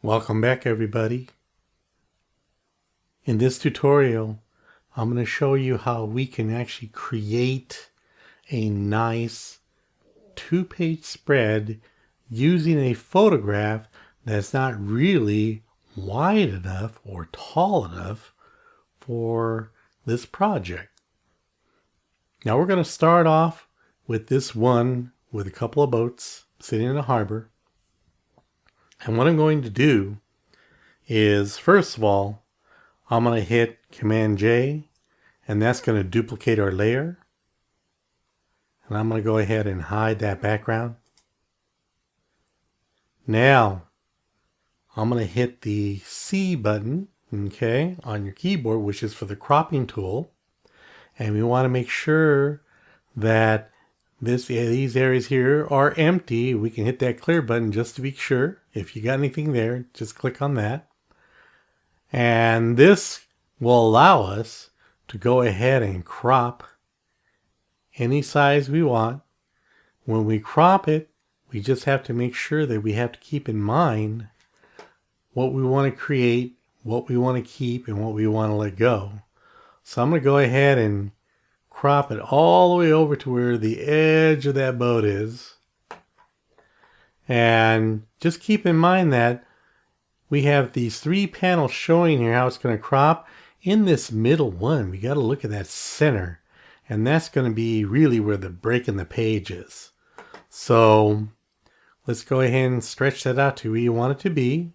Welcome back, everybody. In this tutorial, I'm going to show you how we can actually create a nice two-page spread using a photograph that's not really wide enough or tall enough for this project. Now we're going to start off with this one with a couple of boats sitting in a harbor. And what I'm going to do is, first of all, I'm going to hit Command J, and that's going to duplicate our layer. And I'm going to go ahead and hide that background. Now, I'm going to hit the C button, okay, on your keyboard, which is for the cropping tool. And we want to make sure that these areas here are empty. We can hit that clear button just to be sure. If you got anything there, just click on that. And this will allow us to go ahead and crop any size we want. When we crop it, we just have to make sure that we have to keep in mind what we want to create, what we want to keep, and what we want to let go. So I'm going to go ahead and crop it all the way over to where the edge of that boat is. And just keep in mind that we have these three panels showing here how it's going to crop. In this middle one, we got to look at that center. And that's going to be really where the break in the page is. So let's go ahead and stretch that out to where you want it to be.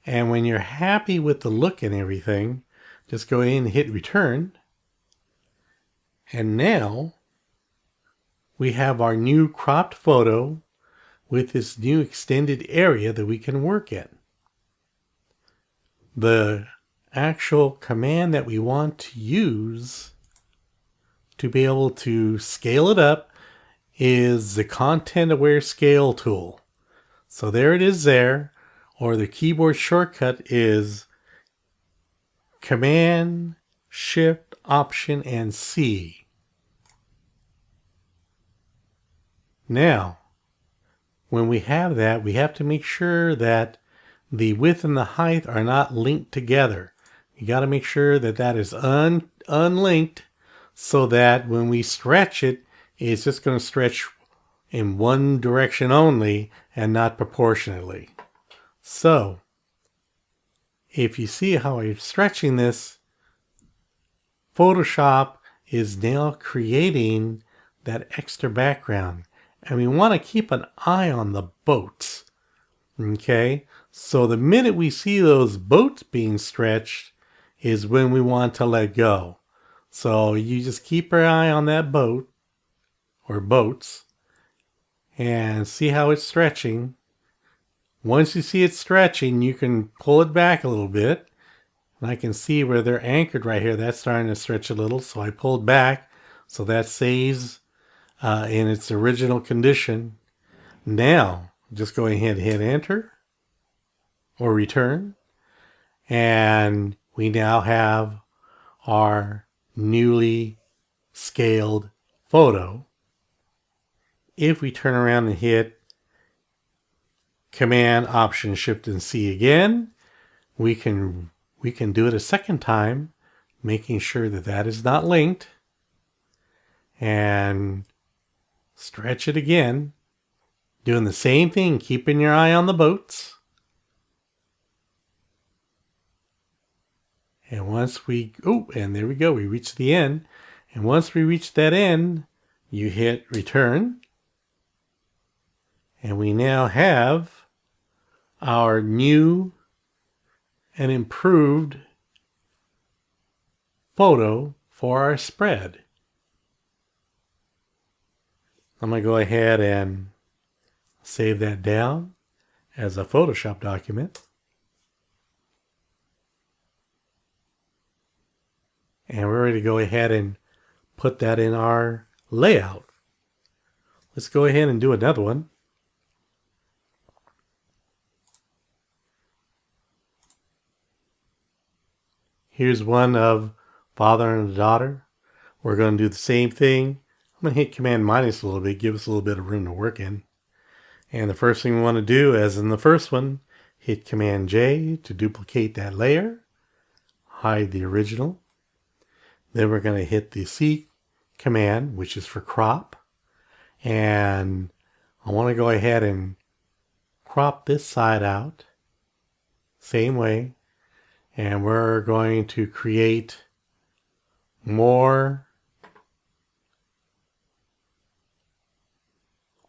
And when you're happy with the look and everything, just go ahead and hit return. And now we have our new cropped photo with this new extended area that we can work in. The actual command that we want to use to be able to scale it up is the content aware scale tool. So there it is there, or the keyboard shortcut is Command, Shift, Option, and C. Now, when we have that, we have to make sure that the width and the height are not linked together. You got to make sure that that is unlinked, so that when we stretch it, it's just going to stretch in one direction only and not proportionately. So, if you see how I'm stretching this, Photoshop is now creating that extra background. And we want to keep an eye on the boats. Okay? So the minute we see those boats being stretched is when we want to let go. So you just keep your eye on that boat or boats and see how it's stretching. Once you see it stretching, you can pull it back a little bit. And I can see where they're anchored right here. That's starting to stretch a little. So I pulled back. So that stays in its original condition. Now, just go ahead and hit enter or return. And we now have our newly scaled photo. If we turn around and hit Command, Option, Shift, and C again, we can do it a second time, making sure that that is not linked, and stretch it again, doing the same thing, keeping your eye on the boats. And once we, and there we go, we reached the end. And once we reach that end, you hit return. And we now have our new and improved photo for our spread. I'm going to go ahead and save that down as a Photoshop document. And we're ready to go ahead and put that in our layout. Let's go ahead and do another one. Here's one of father and daughter. We're going to do the same thing. I'm going to hit Command minus a little bit, give us a little bit of room to work in. And the first thing we want to do, as in the first one, hit Command J to duplicate that layer, hide the original. Then we're going to hit the C command, which is for crop. And I want to go ahead and crop this side out, same way. And we're going to create more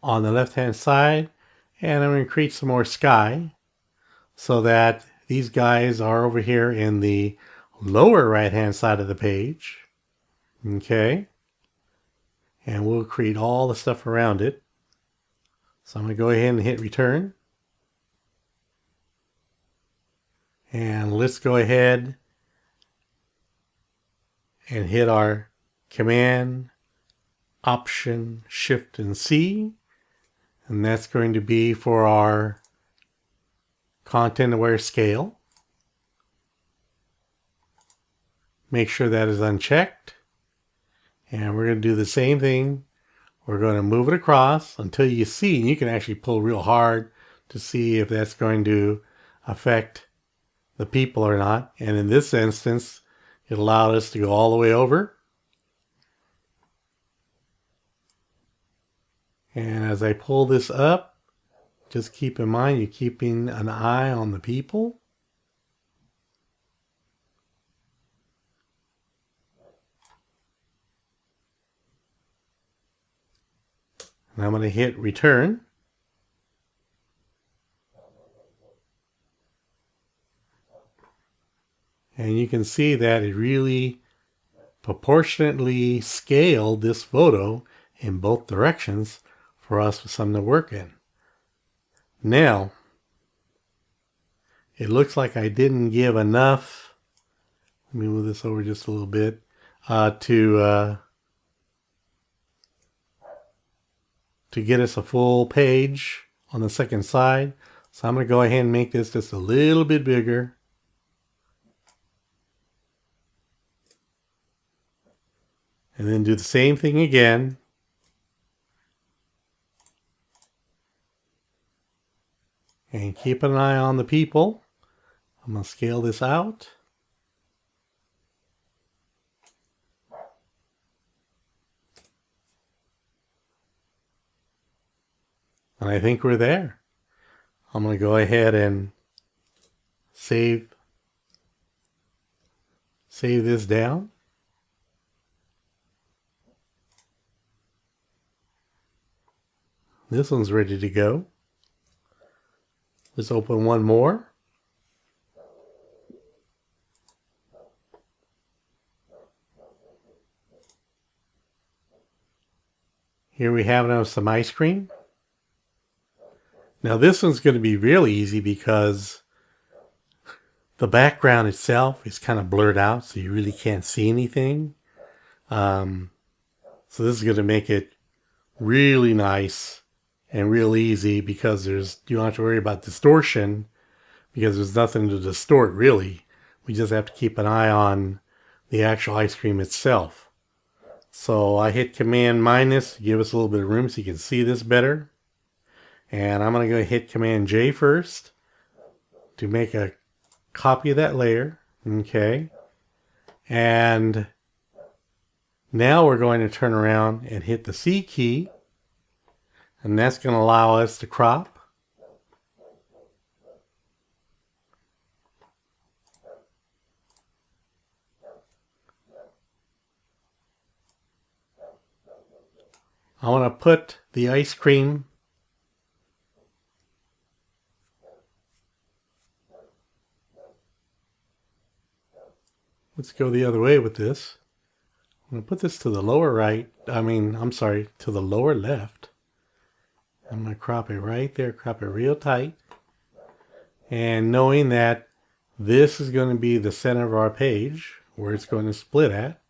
on the left hand side, and I'm going to create some more sky so that these guys are over here in the lower right hand side of the page. Okay, and we'll create all the stuff around it. So I'm going to go ahead and hit return, and let's go ahead and hit our Command Option Shift and C. And that's going to be for our content aware scale. Make sure that is unchecked. And we're going to do the same thing. We're going to move it across until you see, and you can actually pull real hard to see if that's going to affect the people or not. And in this instance, it allowed us to go all the way over. And as I pull this up, just keep in mind you're keeping an eye on the people. And I'm going to hit return. And you can see that it really proportionately scaled this photo in both directions for us with something to work in. Now, it looks like I didn't give enough. Let me move this over just a little bit to get us a full page on the second side. So I'm going to go ahead and make this just a little bit bigger. And then do the same thing again. And keep an eye on the people. I'm going to scale this out. And I think we're there. I'm going to go ahead and save this down. This one's ready to go. Let's open one more. Here we have now some ice cream. Now this one's going to be really easy because the background itself is kind of blurred out, so you really can't see anything. So this is going to make it really nice and real easy because you don't have to worry about distortion because there's nothing to distort really. We just have to keep an eye on the actual ice cream itself. So I hit Command minus to give us a little bit of room so you can see this better. And I'm going to go hit Command J first to make a copy of that layer. Okay. And now we're going to turn around and hit the C key. And that's going to allow us to crop. I want to put the ice cream let's go the other way with this. I'm going to put this to the lower right. To the lower left. I'm going to crop it right there, crop it real tight. And knowing that this is going to be the center of our page where it's going to split at.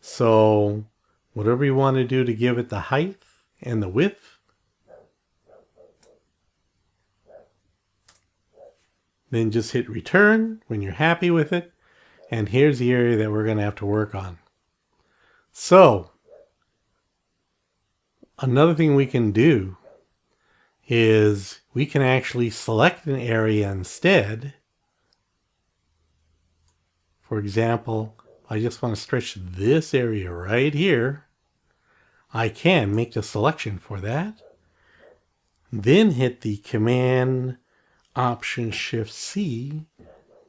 So whatever you want to do to give it the height and the width, then just hit return when you're happy with it. And here's the area that we're going to have to work on. So another thing we can do is we can actually select an area instead. For example, I just want to stretch this area right here. I can make the selection for that. Then hit the Command Option Shift C,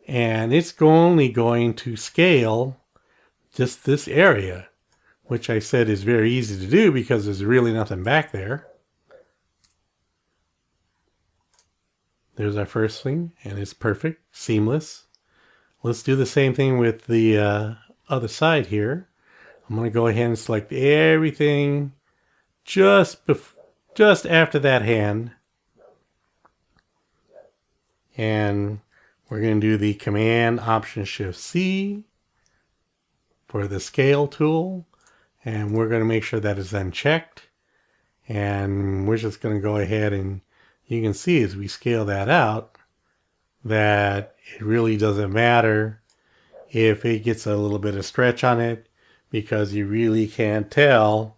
and it's only going to scale just this area, which I said is very easy to do because there's really nothing back there. There's our first thing, and it's perfect, seamless. Let's do the same thing with the other side here. I'm going to go ahead and select everything just after that hand. And we're going to do the Command Option Shift C for the scale tool. And we're going to make sure that is unchecked. And we're just going to go ahead and you can see as we scale that out that it really doesn't matter if it gets a little bit of stretch on it, because you really can't tell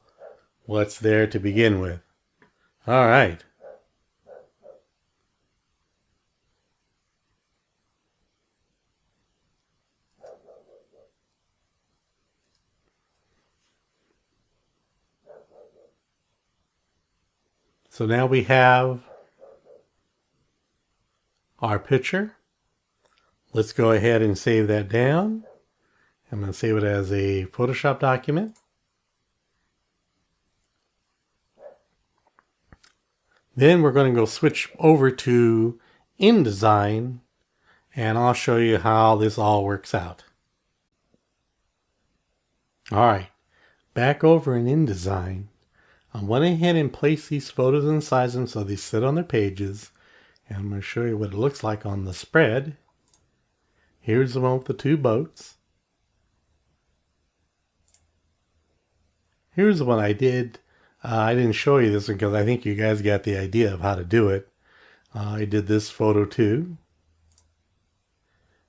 what's there to begin with. All right. So now we have our picture. Let's go ahead and save that down. I'm going to save it as a Photoshop document. Then we're going to go switch over to InDesign, and I'll show you how this all works out. All right, back over in InDesign, I went ahead and placed these photos inside them so they sit on their pages. And I'm going to show you what it looks like on the spread. Here's the one with the two boats. Here's the one I did. I didn't show you this one because I think you guys got the idea of how to do it. I did this photo too.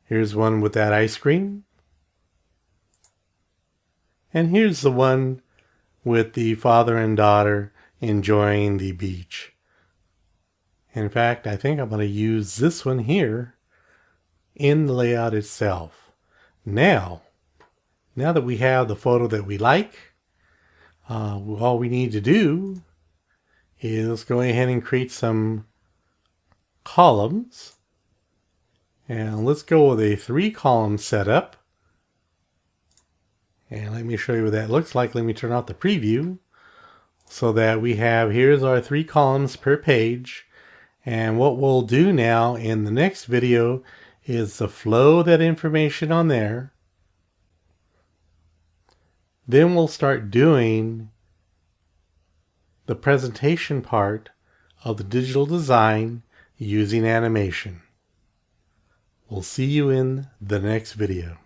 Here's one with that ice cream. And here's the one with the father and daughter enjoying the beach. In fact, I think I'm going to use this one here in the layout itself. Now that we have the photo that we like, all we need to do is go ahead and create some columns. And let's go with a 3-column setup. And let me show you what that looks like. Let me turn off the preview so that we have, here's our 3 columns per page. And what we'll do now in the next video is to flow that information on there. Then we'll start doing the presentation part of the digital design using animation. We'll see you in the next video.